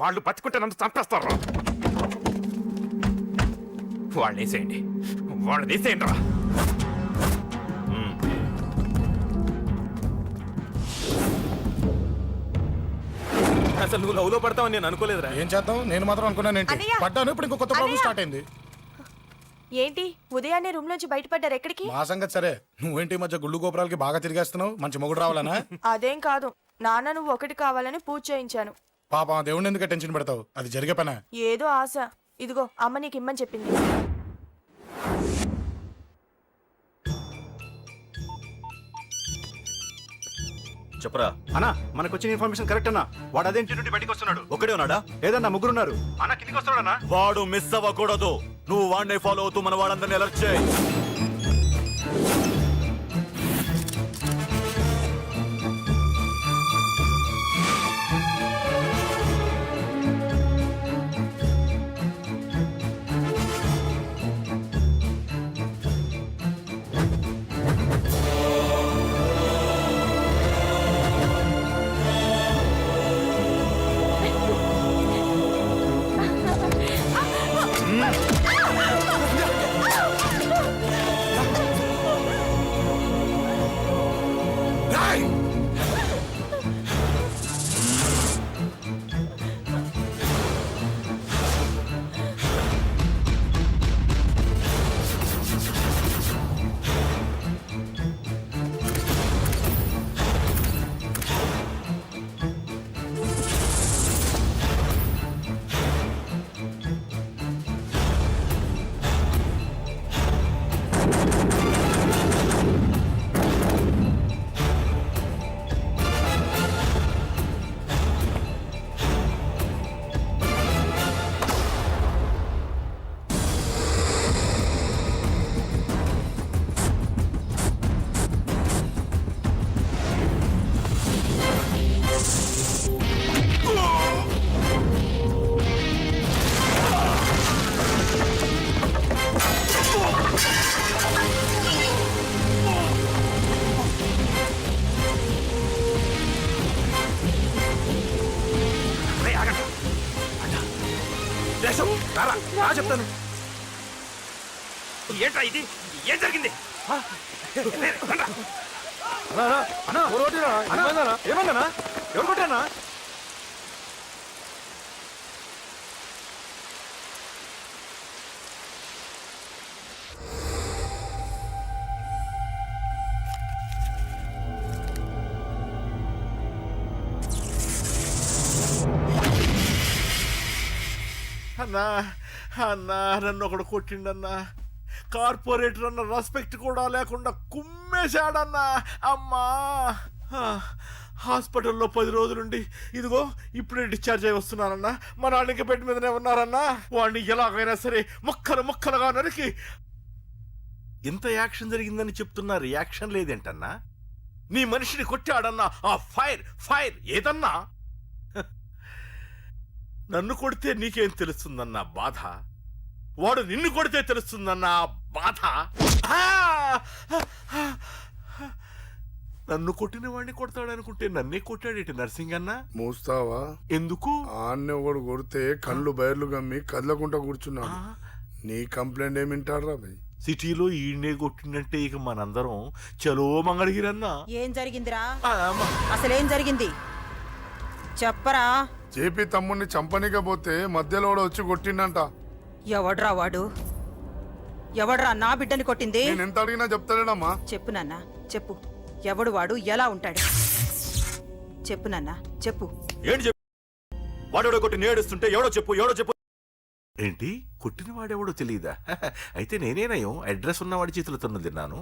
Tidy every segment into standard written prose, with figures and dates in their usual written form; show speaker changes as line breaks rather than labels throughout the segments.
వాళ్ళు బతికుంటే నన్ను చంపేస్తారు. వాళ్ళని వేసేయండి, వాళ్ళని వేసేయండి రా.
అసలు నువ్వు లవ్లో పడతావని నేను అనుకోలేదురా.
ఏం చేద్దాం, నేను మాత్రం అనుకున్నాను ఏంటి,
అన్నయ్య!
పడ్డాను. ఇప్పుడు ఇంకో కొత్త ప్రాబ్లం
అన్నయ్య!
స్టార్ట్ అయింది.
ఏంటి ఉదయాన్నే రూమ్ నుంచి బయటపడ్డారు? ఎక్కడికి?
మా సంగతి సరే, నువ్వేంటి ఈ మధ్య గుళ్ళు గోపురాలకి బాగా తిరిగేస్తున్నావు? మంచి మొగుడు రావాలనా?
అదేం కాదు నాన్న, నువ్వు ఒకటి కావాలని పూజ చేయించాను.
పాపం ఆ దేవుడిని ఎందుకు టెన్షన్ పెడతావు? అది జరిగే పనా?
ఏదో ఆశ. ఇదిగో అమ్మ నీకు ఇమ్మని చెప్పింది.
చెప్పరా
అన్నా, మనకు వచ్చిన ఇన్ఫర్మేషన్ కరెక్ట్ అన్నా. వాడు అదే ఇంటి నుండి బయటకు వస్తున్నాడు.
ఒకడే ఉన్నాడా?
లేదన్నా, ముగ్గురున్నారు. అన్న కిందికి వస్తున్నాడన్నా.
వాడు మిస్ అవ్వకూడదు. నువ్వు వాడిని ఫాలో అవుతూ మన వాళ్ళందరినీ అలర్ట్ చేయి.
చెప్తాను. ఏంట్రా ఇది? ఏం జరిగింది?
ఏమన్నా ఎవరు కొట్టానా?
అన్నా అన్నా, నన్ను ఒకడు కొట్టిండన్నా. కార్పొరేటర్ అన్న రెస్పెక్ట్ కూడా లేకుండా కుమ్మేశాడన్నా. అమ్మా, హాస్పిటల్లో 10 రోజులుండి ఇదిగో ఇప్పుడే డిశ్చార్జ్ అయి వస్తున్నానన్నా. మా నాన్నకి బెడ్ మీదనే ఉన్నారన్నా. వాడిని ఎలాగైనా సరే ముక్కలు ముక్కలుగా నరికి. ఇంత యాక్షన్ జరిగిందని చెప్తున్నా, రియాక్షన్ లేదేంటన్నా? నీ మనిషిని కొట్టాడన్నా. ఆ ఫైర్ ఫైర్ ఏదన్నా? నన్ను కొడితే నీకేం తెలుస్తుందన్న బాధ, వాడు నిన్ను కొడితే తెలుస్తుందన్న బాధ. నన్ను కొట్టిన వాడిని కొడతాడనుకుంటే నన్నే కొట్టాడేటి నర్సింగ్ అన్న.
మూస్తావా?
ఎందుకు?
ఆన్నే ఒకడు కొడితే కళ్ళు బయర్లు గమ్మి కదలకుండా కూర్చున్నాడు. నీ కంప్లైంట్ ఏమింటారా భయ్?
సిటీలో ఈయనే కొట్టిందంటే ఇక మనందరం చలో మంగళగిరన్నా.
ఏం జరిగిందిరా? అసలేం జరిగింది చెప్పరా?
జేపీ తమ్ముడిని చంపనీకపోతే మధ్యలో వాడు వచ్చి కొట్టిండంట.
ఎవడ్రా వాడు? ఎవడ్రా నా బిడ్డని కొట్టింది?
నేను ఎంత అడిగినా చెప్తాడమ్మా.
చెప్పు నాన్న, చెప్పు. ఎవడు వాడు? ఎలా ఉంటాడు? చెప్పు నాన్న, చెప్పు.
ఏంటి చెప్పు? వాడెవడో కొట్టి నేడుస్తుంటే ఎవడో చెప్పు, ఎవడో చెప్పు.
ఏంటి? కొట్టిన వాడెవడో తెలియదా? అయితే నేనేనయం అడ్రస్ ఉన్నవాడి చేతులతో తిన్నాను.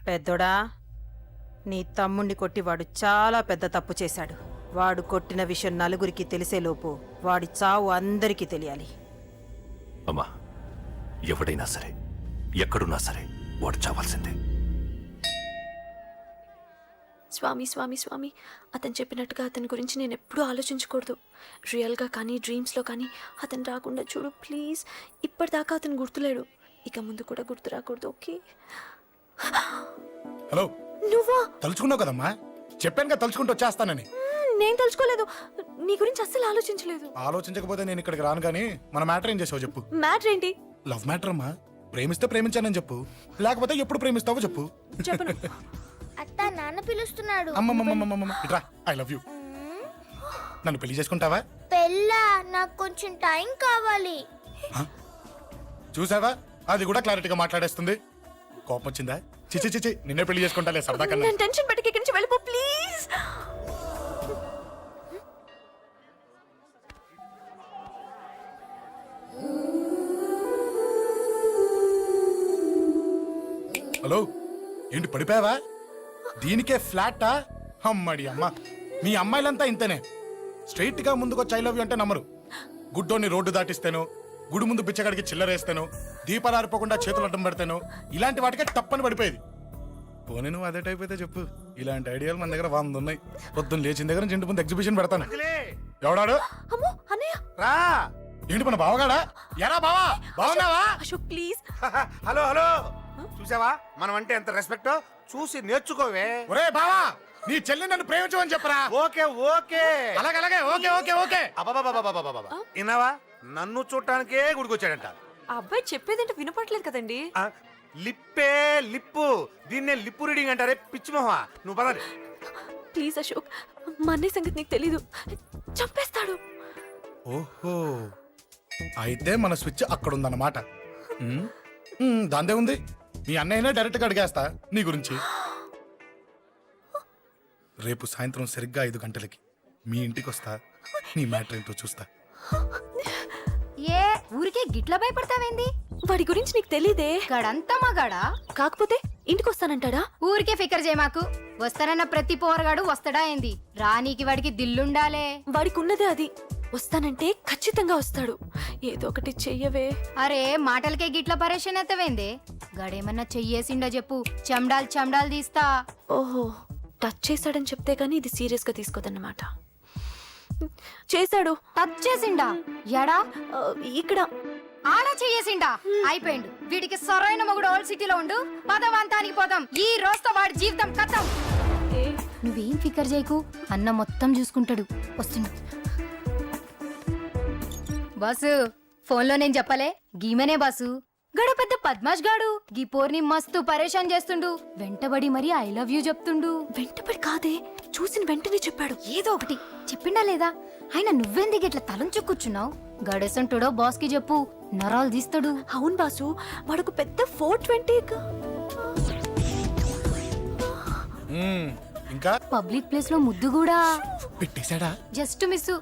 పెద్దోడా, నీ తమ్ముణ్ణి కొట్టి వాడు చాలా పెద్ద తప్పు చేశాడు. వాడు కొట్టిన విషయం నలుగురికి తెలిసేలోపు వాడి చావు అందరికీ తెలియాలి.
అమ్మా, ఎవడైనా సరే, ఎక్కడున్నా సరే వాడు చావాల్సిందే.
స్వామి స్వామి స్వామి, అతను చెప్పినట్టుగా అతని గురించి నేను ఎప్పుడూ ఆలోచించకూడదు. రియల్గా కానీ డ్రీమ్స్లో కానీ అతను రాకుండా చూడు ప్లీజ్. ఇప్పటిదాకా అతను గుర్తులేడు, ఇక ముందు కూడా గుర్తు రాకూడదు. ఓకే?
హలో,
నువ్వా?
తలుచుకున్నావు కదమ్మా, చెప్పాను కదా తలుచుకుంటూ వచ్చేస్తానని.
నేను తలుచుకోలేదు. నీ గురించి అస్సలు ఆలోచించలేదు.
ఆలోచించకపోతే నేను ఇక్కడికి రాను కానీ మన మ్యాటర్ ఏం చేసావు చెప్పు.
మ్యాటర్ ఏంటి?
లవ్ మ్యాటర్ అమ్మా. ప్రేమిస్తే ప్రేమించానని చెప్పు, లేకపోతే ఎప్పుడు ప్రేమిస్తావో చెప్పు.
చెప్పను.
అత్త నాన్న పిలుస్తున్నాడు.
అమ్మమ్మమ్మమ్మమ్మ ఇట్రా, ఐ లవ్ యూ. నన్ను పెళ్లి చేసుకుంటావా?
పెళ్ళా? నాకు కొంచెం టైం కావాలి.
చూసావా, అది కూడా క్లారిటీగా మాట్లాడేస్తుంది. కోపం వచ్చిందా? చిచి చిచి, నిన్నే పెళ్లి చేసుకుంటాలే సరదా కన్నా.
నేను టెన్షన్ పెట్టి ఇక్కడి నుంచి వెళ్ళిపో ప్లీజ్.
హలో, ఏంటి పడిపోయావా? దీనికే ఫ్లాటా? అమ్మడి అమ్మ, మీ అమ్మాయిలంతా ఇంతనే. స్ట్రైట్ గా ముందుకొచ్చి ఐ లవ్ యూ అంటే నమ్మరు. గుడ్డోని రోడ్డు దాటిస్తాను, గుడి ముందు బిచ్చగాడికి చిల్లరేస్తాను, దీపాలు ఆరిపోకుండా చేతులు అడ్డం పెడతాను, ఇలాంటి వాటికే తప్పని పడిపోయేది. పోనీ నువ్వు అదే టైప్ అయితే చెప్పు, ఇలాంటి ఐడియాలు మన దగ్గర 100 ఉన్నాయి. పొద్దున్న లేచిన దగ్గర నుంచి ఇంటి ముందు ఎగ్జిబిషన్ పెడతాను. ఎవడాడు?
అమ్మో అన్నయ్య.
రా.
ఏంటి మన బావగాడా? ఎరా బావా, బావున్నావా?
అశోక్ ప్లీజ్.
హలో హలో, చూసావా మనం అంటే ఎంత రెస్పెక్ట్? చూసి నేర్చుకోవే.
ఒరే బావా, నీ చెల్లి నన్ను ప్రేమించమని చెప్పరా.
ఓకే ఓకే,
అలాగే ఓకే ఓకే ఓకే.
అబాబాబాబాబాబాబా, విన్నావా? నన్ను చూడటానికే గుడికొచ్చాడంట.
ఆ అబ్బాయి చెప్పేదంటే వినపడలేదు కదండి.
ఆ, లిప్పే లిప్పు, దీన్నే లిప్పు రీడింగ్ అంటారే పిచ్చి మొహ. నువ్వు పదండి.
ప్లీజ్ అశోక్, మా అన్నయ్య సంగతి నీకు తెలీదు, చంపేస్తాడు.
ఓహో, అయితే మన స్విచ్ అక్కడ ఉందన్నమాట. దాందే ఉంది, మీ అన్నయ్యనే డైరెక్ట్ గా అడిగేస్తా నీ గురించి. రేపు సాయంత్రం సరిగ్గా 5 గంటలకి మీ ఇంటికి వస్తా, నీ మ్యాటర్ ఏంటో చూస్తా.
ఏ ఊరికే గిట్ల భయపడతావేంది?
వాడి గురించి నీకు తెలీదే.
గడంతా మగాడా?
కాకపోతే ఇంటికి వస్తానంటాడా?
ఊరికే ఫికర్ చేయ మాకు. వస్తానన్న ప్రతి పోరగాడు వస్తాడా ఏంది? రానీకి వాడికి దిల్లుండాలే.
వాడికి ఉన్నదే అది. వస్తానంటే ఖచ్చితంగా వస్తాడు. ఏదో ఒకటి చెయ్యవే.
అరే మాటలకే గిట్ల పరేషన్ ఎత్తవేంది? గడేమన్నా చెయ్యేసిండో చెప్పు, చెమ్డాల్ తీస్తా.
ఓహో, టచ్ చేశాడని చెప్తే గానీ ఇది సీరియస్ గా తీసుకోదన్నమాట. చేశాడు.
టచ్ చేసిండా? ఎడా?
ఇక్కడ.
ఆడ చెయ్యేసిండా? అయిపోయిండు. వీడికి సరైన మొగుడు ఓల్డ్ సిటీలో ఉండు. పదవంతానికి పోదాం. ఈ రోజుతో వాడి జీవితం కథం. నువ్వేం ఫికర్ చేయకు, అన్న మొత్తం చూసుకుంటాడు. వస్తుండు. బాసు, ఫోన్లో నేను చెప్పలే, గీమనే బాసు. గడ పెద్ద పద్మాష్ గాడు గీ పోర్ని మస్తు పరేషాన్ చేస్తుండు. వెంటబడి మరి ఐ లవ్ యూ చెప్తుండు.
వెంటపడి కాదే, చూసిన వెంటనే చెప్పాడు.
ఏదో ఒకటి చెప్పిండా లేదా? ఆయన నువ్వెందుకు ఇట్లా తలంచు కూర్చున్నావు? గడేసంటుడో బాస్ కి చెప్పు, నరాలు తీస్తాడు.
అవును బాసు, వాడొక పెద్ద 420.
ఇంకా
పబ్లిక్ ప్లేస్ లో ముద్దు కూడా
పెట్టేశాడా?
Just miss.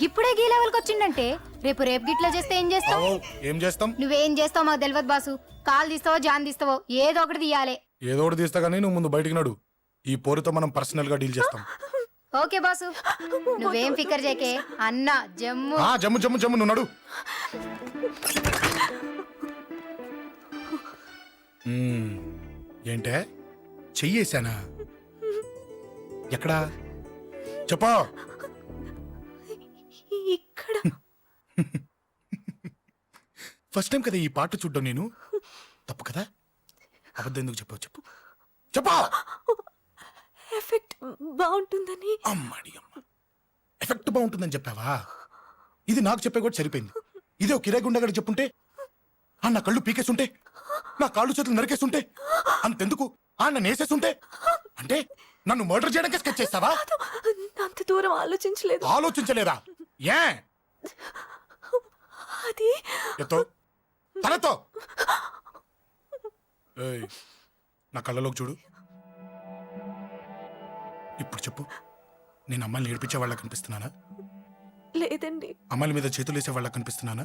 ఇప్పుడే గీ లెవెల్ కి వచ్చిండంటే రేపు గిట్లా చేస్తే ఏం చేస్తావు?
ఏం చేస్తాం?
నువ్వేం చేస్తావు మాకు తెలియదు బాసు. కాల్ తీస్తావో జాన్ తీస్తావో ఏదో ఒకటి తీయాలి.
ఏదో ఒకటి తీస్తా గానీ నువ్వు ముందు బయటికి నడు. ఈ పోరుతో మనం పర్సనల్ గా డీల్ చేస్తాం.
ఓకే బాసు, నువ్వేం ఫికర్ చేకే. అన్న జమ్ము.
జమ్ము జమ్ము జమ్ము, నువ్వు నడు. ఏంటే చెయ్యేశానా? ఎక్కడా చెప్పా?
ఇక్కడ.
ఫస్ట్ టైం కదా ఈ పాట చూడ్డం నేను. తప్పు కదా? అబద్ధం ఎందుకు చెప్పావు చెప్పు చెప్పా.
ఎఫెక్ట్ బాగుంటుందని.
అమ్మాడి అమ్మ, ఎఫెక్ట్ బాగుంటుందని చెప్పావా? ఇది నాకు చెప్పే కూడా సరిపోయింది. ఇదే కిరాయి గుండెగాడు చెప్పుంటే, నా కళ్ళు పీకేస్తుంటే, నా కాళ్ళు చేతులు నరికేస్తుంటే, అంతెందుకు నన్ను వేసేస్తుంటే, అంటే నన్ను మర్డర్ చేయడానికి స్కెచ్ చేస్తావా?
అంత దూరం ఆలోచించలేదు.
ఆలోచించలేదా? ఏ
అది
ఎత్తో తలతో. ఏయ్, నా కళ్ళలోకి చూడు. ఇప్పుడు చెప్పు, నేను అమ్మాయిని ఏడిపించే వాళ్ళ కనిపిస్తున్నానా?
లేదండి.
అమ్మాయిల మీద చేతులు వేసే వాళ్ళ కనిపిస్తున్నానా?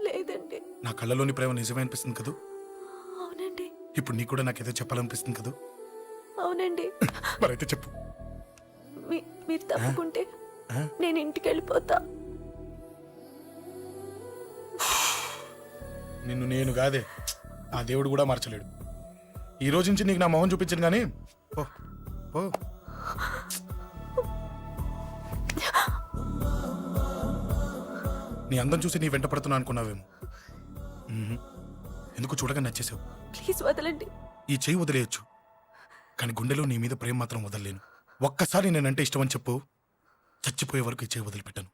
లేదండి.
నా కళ్ళలోని ప్రేమ నిజమే అనిపిస్తుంది కదూ?
అవునండి.
ఇప్పుడు నీకు కూడా నాకేదో చెప్పాలనిపిస్తుంది కదూ?
అవునండి.
మరైతే చెప్పు.
మీరు తప్పుకుంటే నేను ఇంటికి వెళ్ళిపోతా.
నిన్ను నేను కాదే, ఆ దేవుడు కూడా మార్చలేడు. ఈ రోజు నుంచి నీకు నా మొహం చూపించను కానీ ఓ ఓ. నీ అందం చూసి నీ వెంట పడుతున్నా అనుకున్నావేమో. ఎందుకు చూడగా నచ్చేసావు.
ప్లీజ్ వదలండి.
ఈ చెయ్యి వదిలేయచ్చు, కానీ గుండెలో నీ మీద ప్రేమ మాత్రం వదలలేను. ఒక్కసారి నేనంటే ఇష్టమని చెప్పు, చచ్చిపోయే వరకు ఇచ్చే వదిలిపెట్టాను.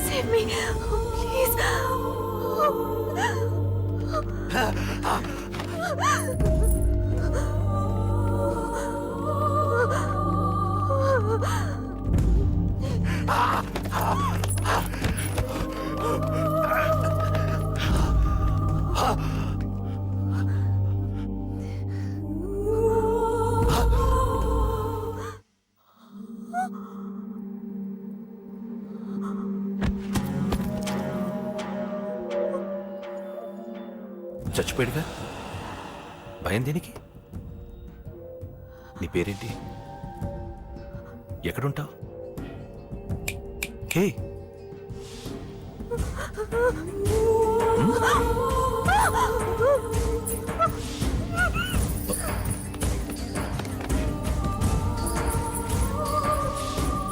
Save me, please.
చచ్చిపోయాడుగా, భయం దేనికి? నీ పేరేంటి? ఎక్కడుంటావు? హే,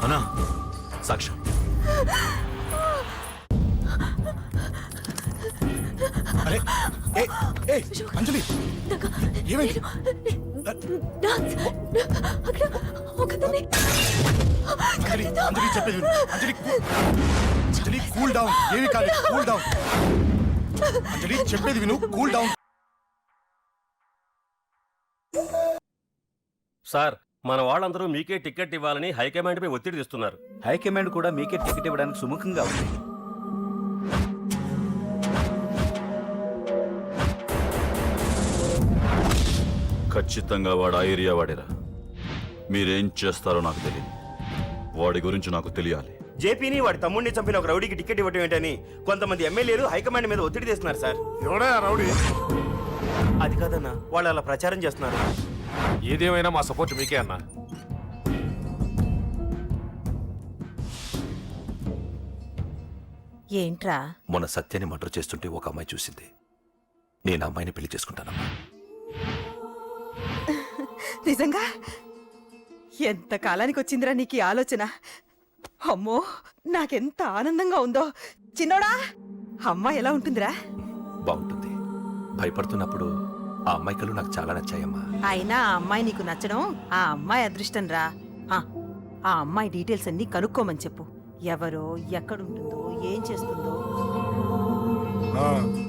అన్నా, సాక్ష్యం.
అరే ఏ ఏ అంజలి, ఏమైంది? అంజలి అంజలి చెప్పేది విను. అంజలి కూల్ డౌన్. ఏమి కాదు, కూల్ డౌన్. అంజలి చెప్పేది విను, కూల్ డౌన్.
సార్, మన వాళ్ళందరూ మీకే టికెట్ ఇవ్వాలని హైకమాండ్ పై ఒత్తిడి తెస్తున్నారు.
హైకమాండ్ కూడా మీకే టికెట్ ఇవ్వడానికి సుముఖంగా ఉంది. ఖచ్చితంగా వాడు ఆ ఏరియా వాడేరా. మీరేం చేస్తారో నాకు తెలియదు. వాడి గురించి నాకు తెలియాలి.
జేపీని వాడి తమ్ముడిని చంపిన ఒక రౌడీకి టికెట్ ఇవ్వటం ఏంటని కొంతమంది ఎమ్మెల్యేలు హైకమాండ్ మీద ఒత్తిడి తెస్తున్నారు సార్.
ఎవడా రౌడీ?
అది కాదన్నా, వాళ్ళు అలా ప్రచారం చేస్తున్నారు.
ఏదేమైనా మా సపోర్ట్ మీకే అన్నా.
ఏంట్రా?
మొన్న సత్యాన్ని మర్డర్ చేస్తుంటే ఒక అమ్మాయి చూసింది. నేను ఆ అమ్మాయిని పెళ్లి చేసుకుంటానమ్మా.
నిజంగా? ఎంత కాలానికి వచ్చిందిరా నీకు ఈ ఆలోచన? అమ్మో, నాకెంత ఆనందంగా ఉందో. చిన్నోడా, అమ్మాయి ఎలా ఉంటుందిరా?
బాగుంటుంది. భయపడుతున్నప్పుడు ఆ అమ్మాయి కళ్ళు నాకు చాలా నచ్చాయమ్మా.
అయినా ఆ అమ్మాయి నీకు నచ్చడం ఆ అమ్మాయి అదృష్టం రా. ఆ అమ్మాయి డీటెయిల్స్ అన్ని కనుక్కోమని చెప్పు. ఎవరో, ఎక్కడుంటుందో, ఏం చేస్తుందో.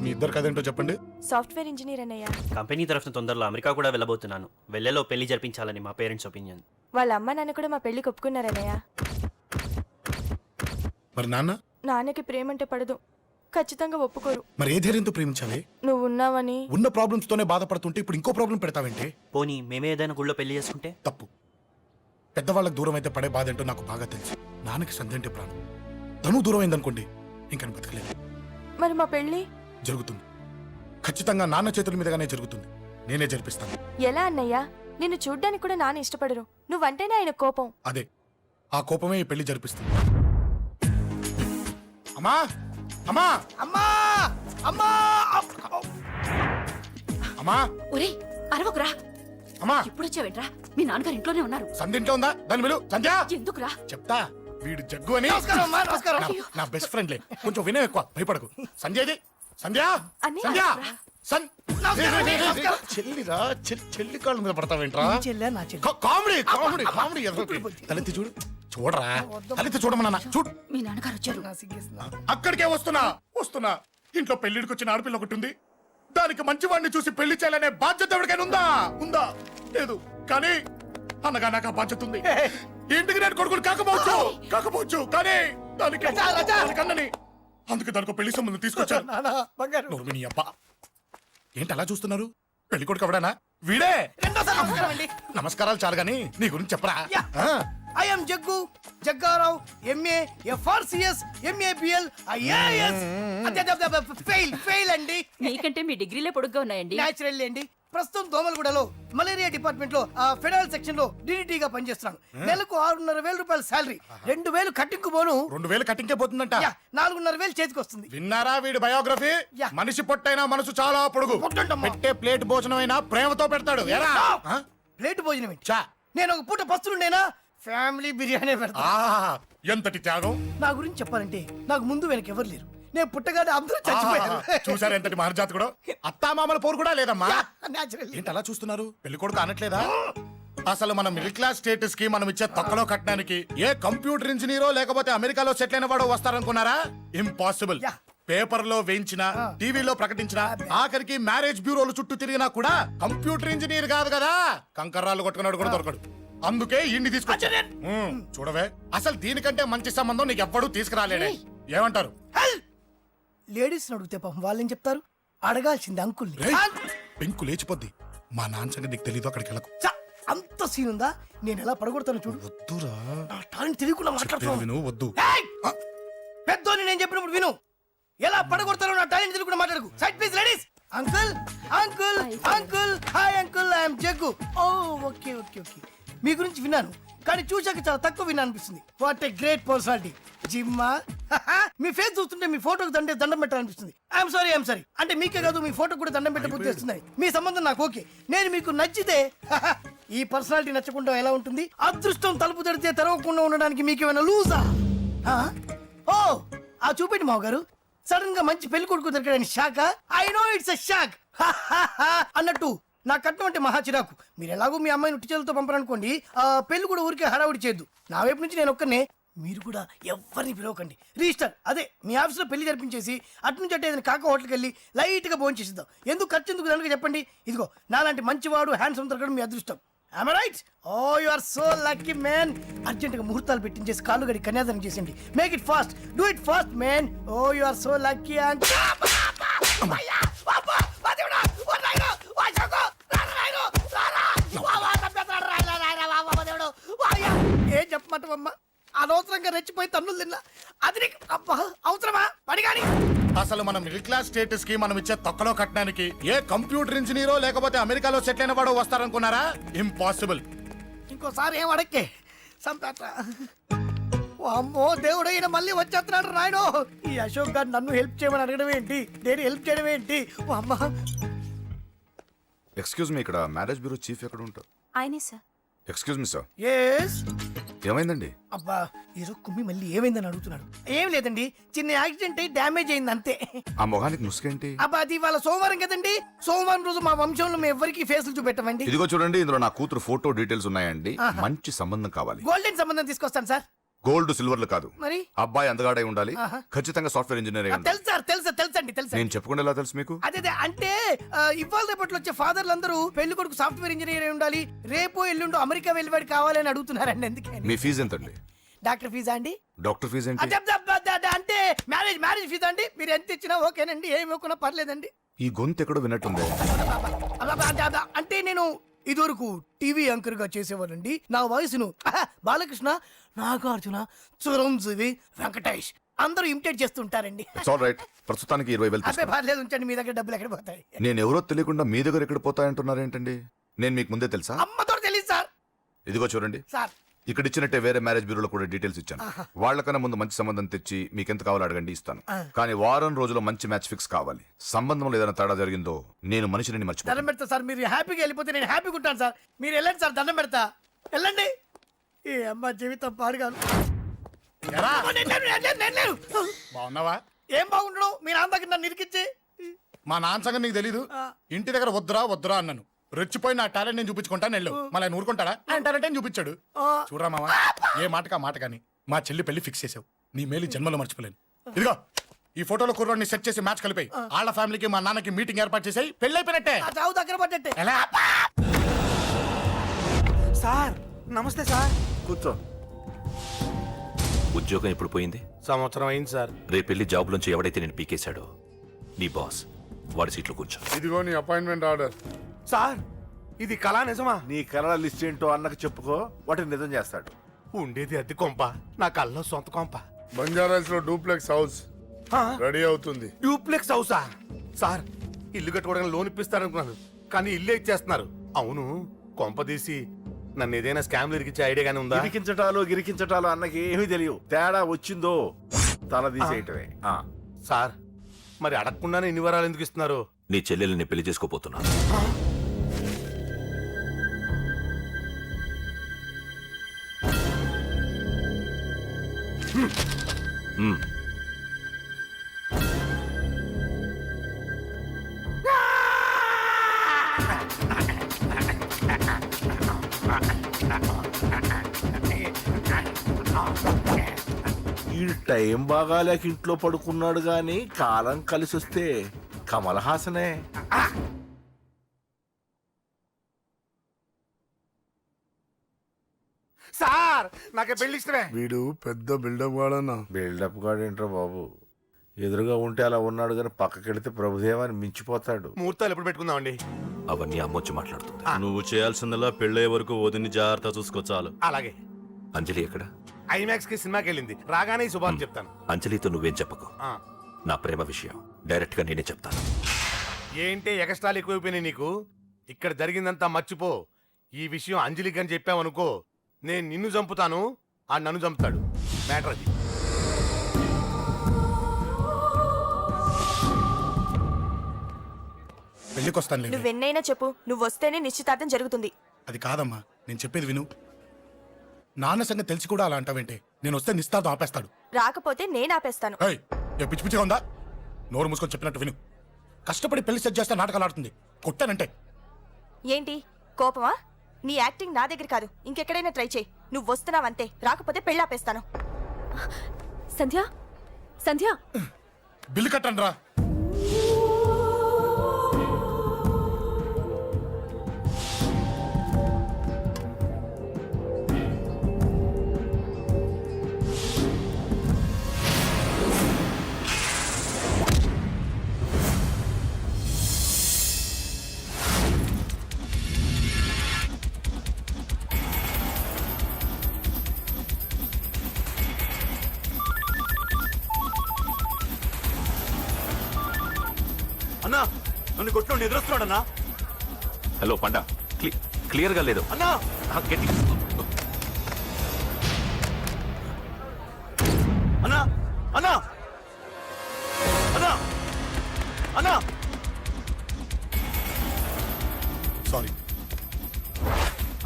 మీ ఇద్దరు కదేంటో చెప్పండి.
సాఫ్ట్వేర్ ఇంజనీర్ అన్నయ్య.
కంపెనీ తరఫున తొందరలో అమెరికా కూడా వెళ్ళబోతున్నాను. వెళ్ళేలో పెళ్లి జరిపించాలని మా పేరెంట్స్ ఒపీనియన్.
వాళ్ళ అమ్మ నాన్న కూడా మా పెళ్లికి ఒప్పుకున్నారన్నయ్య.
మరి నాన్న?
నాన్నకి ప్రేమంటే పడదు, ఖచ్చితంగా ఒప్పుకోరు.
మరి ఏ ధైర్యంతో ప్రేమించాలి?
నువ్వు ఉన్నావని.
ఉన్న ప్రాబ్లమ్స్ తోనే బాధపడుతుంటే ఇప్పుడు ఇంకో ప్రాబ్లం పెడతావేంటి?
పోనీ మేమే ఏదైనా గుళ్ళో పెళ్లి చేసుకుంటే?
తప్పు. పెద్దవాళ్ళకి దూరం అయితే పడే బాధ ఏంటో నాకు బాగా తెలుసు. నాన్నకి సంధ్య అంటే ప్రాణం. తను దూరం అయిందనుకోండి ఇంకా నేను బతకలేదు.
మరి మా పెళ్ళి
జరుగుతుంది. ఖచ్చితంగా నాన్న చేతుల మీదగానే జరుగుతుంది. నేనే జరిపిస్తాను.
ఎలా అన్నయ్యా? నిన్ను చూడ్డానికి కూడా నాన్న ఇష్టపడరు, నువ్వంటేనే ఆయన కోపం.
అదే ఆ కోపమే ఈ పెళ్లి జరిపిస్తుంది. అమ్మా అమ్మా
అమ్మా అమ్మా
అమ్మా
ఒరే అరవకురా,
అమ్మా
ఇప్పుడు వచ్చావేంట్రా? మీ నాన్నగారు ఇంట్లోనే ఉన్నారు.
సంధ్య ఇంట్లో ఉందా? దాని విలు. సంధ్య
ఎందుకురా?
చెప్తా. వీడు జగ్గు అని నా బెస్ట్ ఫ్రెండ్లే. కొంచెం వినే ఎక్కువ, భయపడకు. సంధ్యది సంధ్య
అన్నయ్య.
సంధ్య చెల్లిరా చెల్లి కాళ్ళ మీద పడతావేంట్రా? Comedy comedy comedy. తలెత్తి చూడు. చూడరా, తలెత్తి చూడమన్నా. చూడు.
మీ నాన్నగారు వచ్చారు.
అక్కడికే వస్తున్నా వస్తున్నా. ఇంట్లో పెళ్లిడికి వచ్చిన ఆడపిల్ల ఒకటి ఉంది. దానికి మంచి వాడిని చూసి పెళ్లి చేయాలనే బాధ్యత ఎవరికైనా ఉందా? ఉందా? లేదు. కానీ అనగా నాకు ఆ బాధ్యత ఉంది. ఇంటికి నేను కొడుకుని కాకపోవచ్చు కానీ దానికి అన్నని. అందుకే దానికి పెళ్లి సంబంధం తీసుకొచ్చాను. నోర్మిని అబ్బా. ఏంటి అలా చూస్తున్నారు? పెళ్లి కొడుకు ఎవడానా? వీడే. నమస్కారాలు చాలు గాని నీ గురించి చెప్పరా.
I'm Jaggu Jaggarao, MA FRCS, MABL, IAS. Fail అండి.
మీకంటే మీ డిగ్రీలే పొడుగ్గా ఉన్నాయండి.
న్యాచురల్ అండి. ప్రస్తుతం దోమలగూడలో మలేరియా డిపార్ట్మెంట్ లో ఫెడరల్ సెక్షన్ లో DDT గా పనిచేస్తున్నాను. నెలకు 6,500 రూపాయల శాలరీ, 2,000 కట్టింగ్ పోను.
2,000 కట్టింకే పోతుందంట.
4,500 చేతికి వస్తుంది.
విన్నారా వీడి బయోగ్రఫీ?
యా.
మనిషి పొట్టైనా మనసు చాలా పొడుగు.
పొట్టంటమ్మా.
పెట్టే ప్లేట్ భోజనం అయినా ప్రేమతో పెడతాడు. ఎరా? ఆ?
ప్లేట్ భోజనం ఏంటి?
చా.
నేను ఒక పూట పస్తులుండేనా ఫ్యామిలీ బిర్యానీ పెడతా.
ఆహా, ఎంతటి త్యాగం.
నా గురించి చెప్పాలంటే నాకు ముందు వెనక ఎవరు లేరు. నేను పుట్టగానే అందరూ చచ్చిపోయారు.
చూసారు ఎంతటి మహర్జాత్ కూడా. అత్తామామల పోరు కూడా లేదమ్మా.
న్యాచురల్.
ఏంటి అలా చూస్తున్నారు? పెళ్లి కొడుకు అనట్లేదా? అసలు మన మిడిల్ క్లాస్ స్టేటస్ కి మనం ఇచ్చే తక్కువలో కట్టడానికి ఏ కంప్యూటర్ ఇంజనీరో లేకపోతే అమెరికాలో సెటిల్ అయిన వాడు వస్తారనుకున్నారా? ఇంపాసిబుల్.
యా.
పేపర్ లో వేయించిన, టీవీలో ప్రకటించిన, ఆఖరికి మ్యారేజ్ బ్యూరోలు చుట్టూ తిరిగినా కూడా కంప్యూటర్ ఇంజనీర్ కాదు కదా, కంకర్రాలు కొట్టుకున్నాడు కూడా దొరకడు. అందుకే ఇండి తీసుకొచ్చా. చూడవే, అసలు దీనికంటే మంచి సంబంధం నీకు ఎవ్వడూ తీసుకురాలేడే. ఏమంటారు?
లేడీస్ అడిగితే పాపం వాళ్ళేం చెప్తారు? అడగాల్సింది అంకుల్ని.
రేయ్, పెంకు లేచిపోద్ది. మా నాన్న సంగతి నీకు తెలీదు. అక్కడికి వెళ్ళకు.
అంత సీన్ ఉందా? నేను ఎలా పడగొడతాను చూడు.
వద్దురా.
నా టాలెంట్ తెలియకుండా
చెప్పేది
మాట్లాడుతున్నావు.
విను. వద్దు.
పెద్దోని నేను చెప్పినప్పుడు విను. ఎలా పడగొడతారో నా టాలెంట్ తెలియకుండా మాట్లాడకు. Side please ladies. Uncle uncle uncle hi uncle, I'm Jaggu. Oh okay okay okay. మీ గురించి విన్నాను కానీ చూశాక చాలా తక్కువ విన్నా అనిపిస్తుంది. What a great personality. జిమ్మా మీ ఫేస్ చూస్తుంటే మీ ఫోటోకి దండం పెట్టాలనిపిస్తుంది. ఐఎమ్ సారీ అంటే మీకే కాదు మీ ఫోటో కూడా దండం పెట్టబుద్ధి వస్తుంది. మీ సంబంధం నాకు ఓకే. నేను మీకు నచ్చితే ఈ పర్సనాలిటీ నచ్చకుండా ఎలా ఉంటుంది? అదృష్టం తలుపు తెరితే తెరవకుండా ఉండడానికి మీకేమైనా లూజా? ఓ ఆ చూపెట్టి మావ గారు. సడన్ గా మంచి పెళ్లి కొడుకు దొరికాడని shock. I know it's a shock అన్నట్టు నా కట్నం అంటే మహా చిరాకు. మీరు ఎలాగో మీ అమ్మాయిని ఉట్టిచేలతో పంపరనుకోండి, ఆ పెళ్లి కూడా ఊరికే హడావుడి చేయొద్దు. నా వైపు నుంచి నేను ఒక్కనే, మీరు కూడా ఎవరిని పిలవకండి. రిజిస్టర్ అదే మీ ఆఫీస్లో పెళ్లి జరిపించేసి అటు నుంచి అంటే ఏదైనా కాక హోటల్కి వెళ్ళి లైట్గా భోజనం చేసిద్దాం. ఎందుకు ఖర్చు ఎందుకు దానికి చెప్పండి. ఇదిగో నాలాంటి మంచివాడు హ్యాండ్సమ్ దొరకడం మీ అదృష్టం. Am I right? Oh, you are so lucky, man. అర్జెంటుగా ముహూర్తాలు పెట్టించేసి కాళ్ళు గడి కన్యాదానం చేసేయండి. Make it fast. Do it fast, man. Oh you are so lucky. And ఏం చెప్పమంటావమ్మా? అనవసరంగా రెచ్చిపోయి తన్నులు తిన్నా. అది నీకు అబ్బా అవసరమా? పడిగాని
అసలు మన మిడిల్ క్లాస్ స్టేటస్ కి మనం ఇచ్చే తక్కువలో కట్టడానికి ఏ కంప్యూటర్ ఇంజనీరో లేకపోతే అమెరికాలో సెటిల్ అయిన వాడు వస్తారనుకున్నారా? ఇంపాసిబుల్.
ఇంకోసారి ఏం అడక్కే సంపేట. అమ్మో దేవుడు, ఈయన మళ్ళీ వచ్చేస్తున్నాడు రాయడు. ఈ అశోక్ గారు నన్ను హెల్ప్ చేయమని అడగడం ఏంటి? నేను హెల్ప్ చేయడం ఏంటి? అమ్మ
ఎక్స్క్యూజ్ మీ, ఇక్కడ మ్యారేజ్ బ్యూరో చీఫ్ ఎక్కడ ఉంటారు?
ఆయనే sir.
Excuse me sir,
yes.
ఏమైందండి?
అబ్బా ఏదో కుమ్మి మళ్ళీ ఏమైందని అడుగుతున్నాడు. ఏం లేదండి, చిన్న యాక్సిడెంట్ అయి డ్యామేజ్ అయింది అంతే.
ఆ మొహానికి ముసుకేంటి?
అబ్బా అది వాళ్ళ సోమవారం కదండి. సోమవారం రోజు మా వంశంలో మేము ఎవరికి ఫేసులు చూపెట్టమండి.
ఇదిగో చూడండి, ఇందులో నా కూతురు ఫోటో డీటెయిల్స్ ఉన్నాయండి. మంచి సంబంధం కావాలి.
గోల్డెన్ సంబంధం తీసుకొస్తాను సార్.
గోల్డ్ సిల్వర్లు కాదు,
మరి
అబ్బాయి అందగాడై ఉండాలి. ఖచ్చితంగా సాఫ్ట్వేర్ ఇంజనీర్ అయి ఉండాలి.
తెలుసు సార్, తెలుసండి తెలుసండి.
నేను చెప్పకుండా ఎలా తెలుసు మీకు?
అదే అంటే ఇవాళ రేపట్లో వచ్చే ఫాదర్లు అందరూ పెళ్లి కొడుకు సాఫ్ట్వేర్ ఇంజనీర్ అయి ఉండాలి, రేపు ఎల్లుండు అమెరికా వెళ్ళివాడు కావాలని అడుగుతున్నారండి. అందుకే
మీ ఫీజు ఎంతండి?
డాక్టర్ ఫీజా అండి
డాక్టర్ ఫీజు ఏంటి?
అంటే మ్యారేజ్ ఫీజా అండి. మీరు ఎంత ఇచ్చినా ఓకేనండి, ఏమి ఇవ్వకున్నా పర్లేదండి.
ఈ గొంతు ఎక్కడో విన్నట్టుంది.
అంటే నేను ఇదివరకు టీవీ యాంకర్ గా చేసేవాడండి. నా వయసును బాలకృష్ణ, నాగార్జున, చిరంజీవి, వెంకటేష్ అందరూ ఇమిటేట్ చేస్తుంటారండి.
రైట్, ప్రస్తుతానికి 20,000
అబ్బే పర్లేదు, ఉంచండి. మీ దగ్గర డబ్బులు ఎక్కడ పోతాయి?
నేను ఎవరో తెలియకుండా మీ దగ్గర ఎక్కడ పోతాయంటున్నారేంటండి? నేను మీకు ముందే తెలుసా?
అమ్మతో తెలియదు సార్.
ఇదిగో చూడండి,
సార్
ఇక్కడ ఇచ్చినట్టే వేరే మ్యారేజ్ బ్యూరోలో కూడా డీటెయిల్స్ ఇచ్చాను. వాళ్ళకన్నా ముందు మంచి సంబంధం తెచ్చి మీకు ఎంత కావాలో అడగండి, ఇస్తాను. కానీ వారం రోజుల్లో మంచి మ్యాచ్ ఫిక్స్ కావాలి. సంబంధంలో ఏదైనా తేడా జరిగిందో నేను మనిషిని మర్చిపోతాను.
దండం పెడతా సార్. మీరు హ్యాపీగా వెళ్ళిపోతే నేను హ్యాపీగా ఉంటాను సార్. మీరు వెళ్ళండి సార్, దండం పెడతా. వెళ్ళండి. ఈ అమ్మ జీవితం పాడుగాను.
ఎరా
నేను లేను.
బాగున్నావా?
ఏం బాగుండడం, మీ నాన్న దగ్గర నన్ను ఇరికిచ్చి.
మా నాన్న సంగతి నీకు తెలీదు. ఇంటి దగ్గర వద్దురా అన్నాను. రెచ్చిపోయి నా టాలెంట్ నేను చూపించుకుంటాను వెళ్ళు. మళ్ళీ ఆయన ఊరుకుంటాడా? ఆయన టాలెంట్ అని చూపించాడు. చూడరా మావా, ఏ మాటకా మాట కానీ మా చెల్లి పెళ్లి ఫిక్స్ చేసావు. నీ మేలు జన్మలో మర్చిపోలేను. ఇదిగో ఈ ఫోటోలో కుర్రాడిని సెట్ చేసి మ్యాచ్ కలిపాయి. వాళ్ళ ఫ్యామిలీకి మా నాన్నకి మీటింగ్ ఏర్పాటు చేసాయి. పెళ్లి అయిపోయినట్టే.
ఆ చావు దగ్గర పడ్డట్టే.
ఎలా?
సార్ నమస్తే సార్.
కూర్చో. ఉద్యోగం ఎప్పుడు పోయింది?
సంవత్సరం అయింది సార్.
రేపెళ్ళి జాబ్ నుంచి ఎవడైతే నేను పీకేశాడో నీ బాస్, వాడి సీట్లో కూర్చో.
ఇదిగో నీ అపాయింట్మెంట్ ఆర్డర్.
సార్ ఇది కళా నిజమా? నీ కళల లిస్ట్ ఏంటో అన్నకు చెప్పుకో, వాటిని నిజం చేస్తాడు. ఉండేది అద్దె కొంప, నా కళ్ళలో సొంత కొంప.
బంజారాస్ లో డూప్లెక్స్ హౌస్ రెడీ అవుతుంది.
డూప్లెక్స్ హౌసా? సార్ ఇల్లు కట్టుకోవడానికి లోన్ ఇప్పిస్తారనుకున్నాను, కానీ ఇల్లే ఇచ్చేస్తున్నారు. అవును, కొంప తీసి నన్ను ఏదైనా స్కామ్ ఇరికించే ఐడియా గానీ ఉందా?
గిరికించటాలు అన్నకి ఏమీ తెలియవు. తేడా వచ్చిందో తల తీసేయటమే.
సార్ మరి అడగకుండానే ఇన్ని వరాలు ఎందుకు ఇస్తున్నారు?
నీ చెల్లెల్ని పెళ్లి చేసుకోపోతున్నా.
ఈ టైం బాగాలేక ఇంట్లో పడుకున్నాడు గాని కాలం కలిసి వస్తే కమల్ హాసనే.
సార్ నాకే పెళ్లి ఇష్టమే.
వీడు పెద్ద బిల్డప్ వాడన్నా.
బిల్డప్ గాడు ఏంట్రా బాబు, ఎదురుగా ఉంటే అలా ఉన్నాడు గాని పక్కకెడితే ప్రభుదేవాన్ని మించిపోతాడు.
ముహూర్తాలు ఎప్పుడు పెట్టుకుందామండి?
అవన్నీ అమ్మొచ్చి మాట్లాడుతుంది.
నువ్వు చేయాల్సిందలా పెళ్ళయ్యే వరకు వదిని జాగ్రత్త చూసుకో చాలు.
అలాగే.
అంజలి ఎక్కడ?
ఐమాక్స్ కి సినిమాకి వెళ్ళింది, రాగానే ఈ శుభాన్ని చెప్తాను.
అంజలితో నువ్వేం చెప్పకు.
ఆ.
నా ప్రేమ విషయం డైరెక్ట్ గా నేనే చెప్తాను.
ఏంటి ఎగస్ట్రాలు ఎక్కువైపోయినాయి నీకు? ఇక్కడ జరిగిందంతా మర్చిపో. ఈ విషయం అంజలికి అని చెప్పావనుకో, నేను నిన్ను చంపుతాను, ఆ నన్ను చంపుతాడు. మ్యాటర్ అది.
పెళ్లికి వస్తాను.
నువ్వెన్నైనా చెప్పు, నువ్వు వస్తేనే నిశ్చితార్థం జరుగుతుంది.
అది కాదమ్మా, నేను చెప్పేది విను. నాన్న సంగతి తెలిసి కూడా అలా అంటావేంటి? నేను వస్తే నిస్తాతో ఆపేస్తాడు.
రాకపోతే నేను ఆపేస్తాను.
ఏయ్, ఏ పిచ్చి పిచ్చిగా ఉందా? నోరు మూసుకొని చెప్పినట్టు విను. కష్టపడి పెళ్లి సెట్ చేస్తే నాటకాలు ఆడుతుంది. కొట్టానంటే
ఏంటి కోపమా? నీ యాక్టింగ్ నా దగ్గర కాదు, ఇంకెక్కడైనా ట్రై చేయి. నువ్వు వస్తున్నావంతే, రాకపోతే పెళ్ళి ఆపేస్తాను.
సంధ్య, సంధ్య,
బిల్లు కట్టండి రా.
అన్నా నన్ను కొట్టు ఎదురొస్తున్నాడన్నా.
హలో పండా, క్లియర్ గా లేదు
అన్నా.
గట్టి.
అన్నా అన్నా అన్నా అన్నా.
సారీ.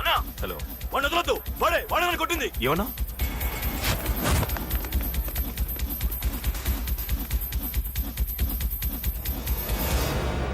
అన్నా
హలో,
వాడిని వదలొద్దు. వాడే నన్ను కొట్టింది.
ఏమన్నా?